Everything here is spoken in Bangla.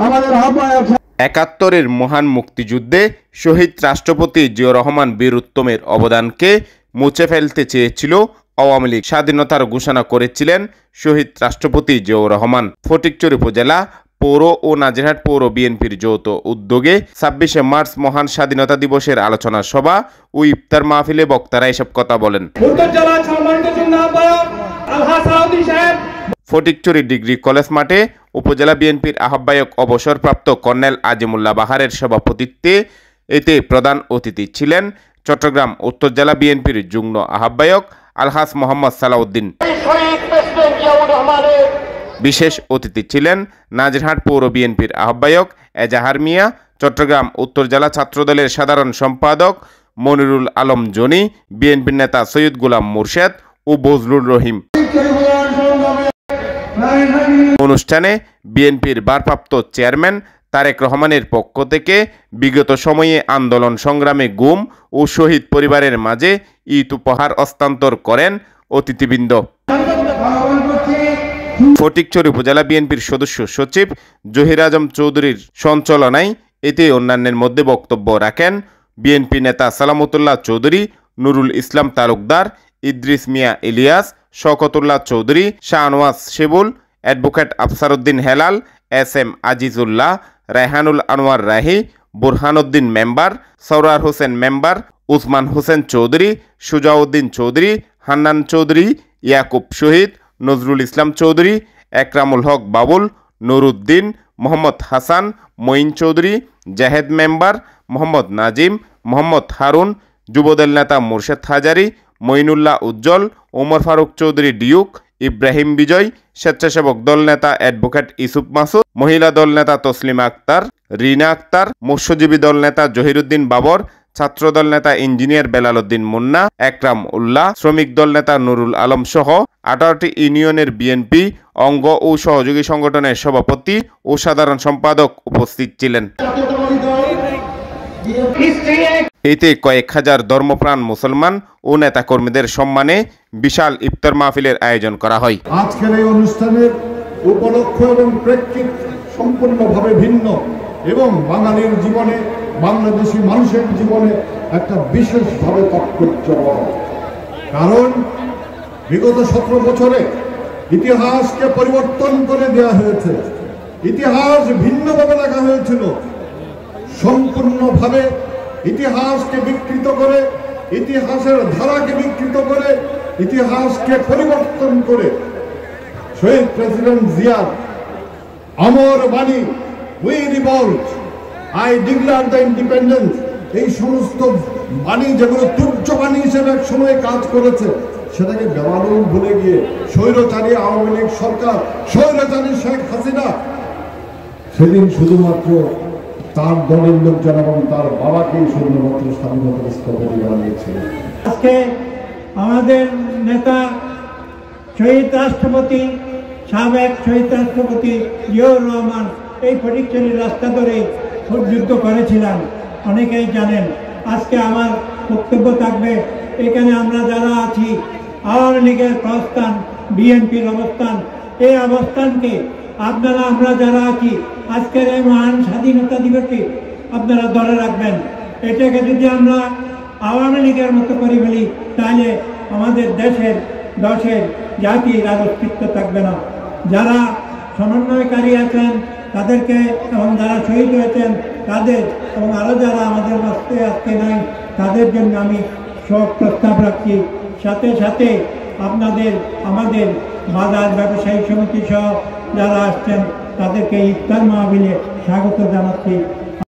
আমাদের আহ্বায়ক ৭১-এর মহান মুক্তিযুদ্ধে শহীদ রাষ্ট্রপতি জিয়াউর রহমান বীর উত্তমের অবদানকে মুছে ফেলতে চেয়েছিল আওয়ামী লীগ। স্বাধীনতার ঘোষণা করেছিলেন শহীদ রাষ্ট্রপতি জিয়াউর রহমান। ফটিকছড়ি উপজেলা পৌর ও নাজিরহাট পৌর বিএনপির যৌথ উদ্যোগে ২৬শে মার্চ মহান স্বাধীনতা দিবসের আলোচনা সভা ও ইফতার মাহফিলে বক্তারা এসব কথা বলেন। ফটিকছড়ি ডিগ্রি কলেজ মাঠে উপজেলা বিএনপির আহ্বায়ক অবসরপ্রাপ্ত কর্নেল আজিমুল্লাহ বাহারের সভাপতিত্বে এতে প্রধান অতিথি ছিলেন চট্টগ্রাম উত্তর জেলা বিএনপির যুগ্ম আহ্বায়ক আলহাজ মোহাম্মদ সালাউদ্দিন। বিশেষ অতিথি ছিলেন নাজিরহাট পৌর বিএনপির আহ্বায়ক এজাহার মিয়া, চট্টগ্রাম উত্তর জেলা ছাত্রদলের সাধারণ সম্পাদক মনিরুল আলম জনি, বিএনপির নেতা সৈয়দ গোলাম মুর্শেদ ও বজলুর রহিম। অনুষ্ঠানে বিএনপির ভারপ্রাপ্ত চেয়ারম্যান তারেক রহমানের পক্ষ থেকে বিগত সময়ে আন্দোলন সংগ্রামে গুম ও শহীদ পরিবারের মাঝে ঈদ উপহার হস্তান্তর করেন অতিথিবৃন্দ। ফটিকছড়ি উপজেলা বিএনপির সদস্য সচিব জহির আজম চৌধুরীর সঞ্চালনায় এতে অন্যান্যের মধ্যে বক্তব্য রাখেন বিএনপি নেতা Salamatullah Chowdhury, Nurul Islam Talukdar, Idris Mia Ilias, Shawkatullah Chowdhury, Shahnawaz Shibul, advocate Afsaruddin Helal, S M Azizullah, Raihanul Anwar Rahi, Burhanuddin member, Sourar Hossain member, Osman Hossain Chowdhury, Sujauddin Chowdhury, Hannan Chowdhury, Yakub Shahid, Nazrul Islam Chowdhury, Ekramul Haque Babul, Nuruddin, Mohammad Hasan, Moin Chowdhury, Zahed member, Mohammad Nazim, Mohammad Harun, Jubodal নেতা মুর্শেদ হাজারি, মঈনুল্লাহ উজ্জ্বল, ওমর ফারুক চৌধুরী ডিউক, ইব্রাহিম বিজয়, স্বেচ্ছাসেবক দল নেতা অ্যাডভোকেট ইসুফ মাসুদ, মহিলা দল নেতা তসলিমা আক্তার, রিনা আক্তার, মৎস্যজীবী দল নেতা জহিরুদ্দিন বাবর, ছাত্রদল নেতা ইঞ্জিনিয়ার বেলাল উদ্দিন মুন্না, একরাম উল্লাহ, শ্রমিক দল নেতা নুরুল আলম সহ ১৮টি ইউনিয়নের বিএনপি অঙ্গ ও সহযোগী সংগঠনের সভাপতি ও সাধারণ সম্পাদক উপস্থিত ছিলেন। এতে কয়েক হাজার ধর্মপ্রাণ মুসলমান ও নেতাকর্মীদের সম্মানে বিশাল ইফতার মাহফিলের আয়োজন করা হয়। আজকের এই অনুষ্ঠানের উপলক্ষ এবং প্রেক্ষিত সম্পূর্ণভাবে ভিন্ন এবং বাঙালির জীবনে, বাংলাদেশি মানুষের জীবনে একটা বিশেষভাবে তাৎপর্যপূর্ণ। কারণ বিগত ১৭ বছরে ইতিহাসকে পরিবর্তন করে দেওয়া হয়েছে। ইতিহাস ভিন্নভাবে লেখা হয়েছিল। সম্পূর্ণভাবে ইতিহাসকে বিকৃত করে, ইতিহাসের ধারাকে বিকৃত করে, ইতিহাসকে পরিবর্তন করে শহীদ প্রেসিডেন্ট জিয়ার অমর বাণী, we revolt, I declare the independence, এই সমস্ত বাণী যেগুলো তুর্য বাণী হিসেবে এক সময় কাজ করেছে, সেটাকে বেমালুম ভুলে গিয়ে স্বৈরচারী আওয়ামী লীগ সরকার, স্বৈরচারী শেখ হাসিনা সেদিন শুধুমাত্র তার দলের লোকজন এবং তার বাবাকেই শুধুমাত্র স্বাধীনতা স্থপতি বানিয়েছিল। আজকে আমাদের নেতা শহীদ রাষ্ট্রপতি, সাবেক শহীদ রাষ্ট্রপতি জিয়াউর রহমান এই ফটিকছড়ির রাস্তা ধরে যুদ্ধ করেছিলেন, অনেকেই জানেন। আজকে আমার বক্তব্য থাকবে এখানে আমরা যারা আছি, আওয়ামী লীগের প্রস্থান, বিএনপির অবস্থান, এই অবস্থানকে আপনারা, আমরা যারা আছি আজকের এই মহান স্বাধীনতা দিবসে আপনারা ধরে রাখবেন। এটাকে যদি আমরা আওয়ামী লীগের মতো করে ফেলি তাহলে আমাদের দেশের, জাতির আর অস্তিত্ব থাকবে না। যারা সমন্বয়কারী আছেন তাদেরকে, এবং যারা শহীদ হয়েছেন তাদের, এবং আরও যারা আমাদের মধ্যে আজকে নাই তাদের জন্য আমি শোক প্রস্তাব রাখছি। সাথে সাথে আপনাদের, আমাদের বাজার ব্যবসায়ী সমিতি সহ যারা আসছেন তাদেরকে ইফতার মাহফিলে স্বাগত জানাচ্ছি।